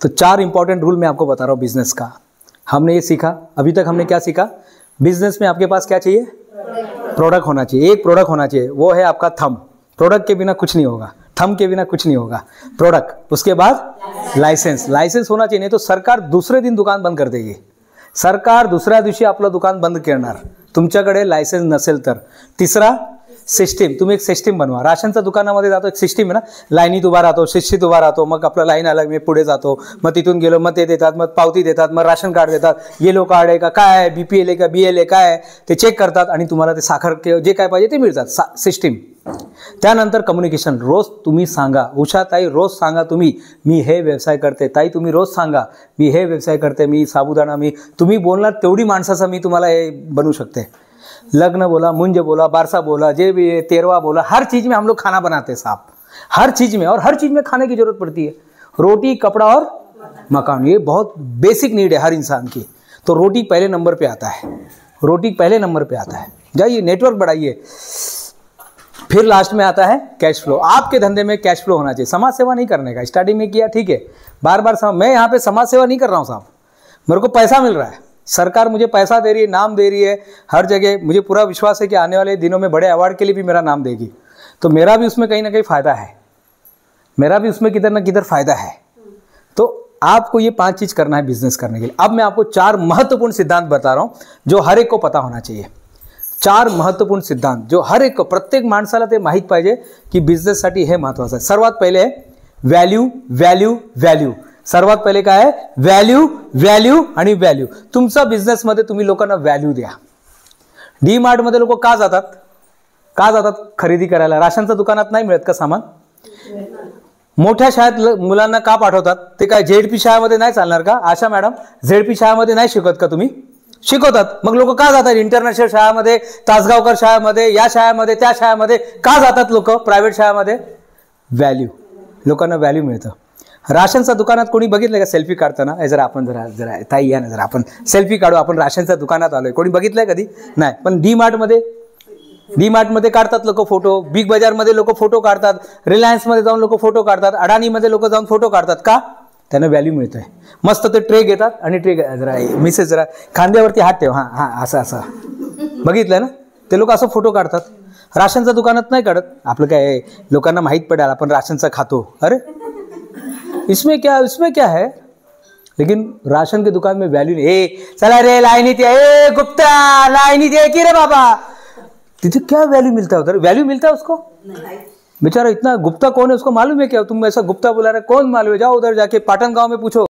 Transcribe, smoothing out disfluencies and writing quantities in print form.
तो 4 important rule मैं आपको बता रहा हूँ बिजनेस का। हमने ये सीखा, अभी तक हमने क्या सीखा? बिजनेस में आपके पास क्या चाहिए? प्रोडक्ट होना चाहिए, एक प्रोडक्ट होना चाहिए, वो है आपका थंब। प्रोडक्ट के बिना कुछ नहीं होगा, थंब के बिना कुछ नहीं होगा, प्रोडक्ट। उसके बाद लायसन्स, लायसन्स होना चाहिए, नहीं तो सरकार दुसरे दिन दुकान बंद कर देगी। सरकार दुसऱ्या दिवशी आपलं दुकान बंद करणार तुमच्याकडे लायसन्स नसेल तर। तिसरा सिस्टीम, तुम्ही एक सिस्टीम बनवा। राशनच्या दुकानामध्ये जातो, एक सिस्टीम आहे ना, लाईनीत उभा राहतो, शिस्तीत उभा राहतो, मग आपला लाईन आला मी पुढे जातो, मग तिथून गेलो, मग ते देतात, मग पावती देतात, मग राशन कार्ड देतात, येलो कार्ड आहे का, काय आहे, BPL आहे का, BL आहे काय आहे ते चेक करतात आणि तुम्हाला ते साखर जे काय पाहिजे ते मिळतात, सिस्टीम। त्यानंतर कम्युनिकेशन, रोज तुम्ही सांगा, उषा ताई रोज सांगा तुम्ही मी हे व्यवसाय करते, ताई तुम्ही रोज सांगा मी हे व्यवसाय करते, मी साबुदाणा, मी तुम्ही बोलणार तेवढी माणसाचं मी तुम्हाला हे बनवू शकते। लग्न बोला, मुंज बोला, बारसा बोला, जे भी है, तेरवा बोला, हर चीज़ में हम लोग खाना बनाते हैं साहब, हर चीज़ में, और हर चीज़ में खाने की जरूरत पड़ती है। रोटी, कपड़ा और मकान, ये बहुत बेसिक नीड है हर इंसान की। तो रोटी पहले नंबर पे आता है, रोटी पहले नंबर पे आता है। जाइए नेटवर्क बढ़ाइए। फिर लास्ट में आता है कैश फ्लो। आपके धंधे में कैश फ्लो होना चाहिए। समाज सेवा नहीं करने का, स्टार्टिंग में किया ठीक है, बार बार मैं यहाँ पे समाज सेवा नहीं कर रहा हूँ साहब, मेरे को पैसा मिल रहा है, सरकार मुझे पैसा दे रही है, नाम दे रही है हर जगह। मुझे पूरा विश्वास है कि आने वाले दिनों में बड़े अवार्ड के लिए भी मेरा नाम देगी, तो मेरा भी उसमें कहीं ना कहीं फ़ायदा है, मेरा भी उसमें किधर ना किधर फ़ायदा है। तो आपको ये 5 चीज़ करना है बिजनेस करने के लिए। अब मैं आपको 4 महत्वपूर्ण सिद्धांत बता रहा हूँ जो हर एक को पता होना चाहिए। 4 महत्वपूर्ण सिद्धांत जो हर एक को, प्रत्येक माणसाला ते माहीत पाहिजे की बिझनेससाठी हे महत्त्वाचं आहे। सर्वात पहिले आहे व्हॅल्यू, व्हॅल्यू, व्हॅल्यू। सर्वात पहिले काय आहे? व्हॅल्यू, व्हॅल्यू आणि व्हॅल्यू। तुमचा बिझनेसमध्ये तुम्ही लोकांना व्हॅल्यू द्या। डी मार्टमध्ये लोक का जातात? का जातात खरेदी करायला? राशनच्या दुकानात नाही मिळत का सामान? मोठ्या शाळेत मुलांना का पाठवतात? ते काय ZP शाळेमध्ये नाही चालणार का? आशा मॅडम, ZP शाळेमध्ये नाही शिकवत का तुम्ही? शिकवतात। मग लोक का जातात इंटरनॅशनल शाळेमध्ये, तासगावकर शाळेमध्ये, या शाळेमध्ये, त्या शाळेमध्ये का जातात लोक प्रायव्हेट शाळेमध्ये? व्हॅल्यू, लोकांना व्हॅल्यू मिळतं। राशनच्या दुकानात कोणी बघितलं का सेल्फी काढताना? जरा आपण जरा ताई या ना, जरा आपण सेल्फी काढू, आपण राशनच्या दुकानात आलोय, कोणी बघितलंय कधी? नाही। पण डी मार्टमध्ये काढतात लोक फोटो, बिग बाजारमध्ये लोक फोटो काढतात, रिलायन्समध्ये जाऊन लोक फोटो काढतात, अडानीमध्ये लोक जाऊन फोटो काढतात का? त्यांना व्हॅल्यू मिळतंय। मस्त ते ट्रे घेतात आणि ट्रे जरा मिसेस जरा खांद्यावरती हात ठेव, हां हां असं असं बघितलं ना, ते लोक असं फोटो काढतात। राशनच्या दुकानात नाही काढत। आपलं काय लोकांना माहीत पडेल आपण राशनचा खातो, अरे इसमें क्या है? लेकिन राशन के दुकान में वैल्यू नहीं। ए चला रे लाइनीत, ए गुप्ता लाइनीत ये की रे बाबा, तिथे क्या वैल्यू मिलता है? उधर वैल्यू मिलता है उसको? बेचारा इतना गुप्ता कौन है उसको मालूम है क्या? तुम ऐसा गुप्ता बुला रहे, कौन मालूम है? जाओ उधर जाके पाटन गांव में पूछो।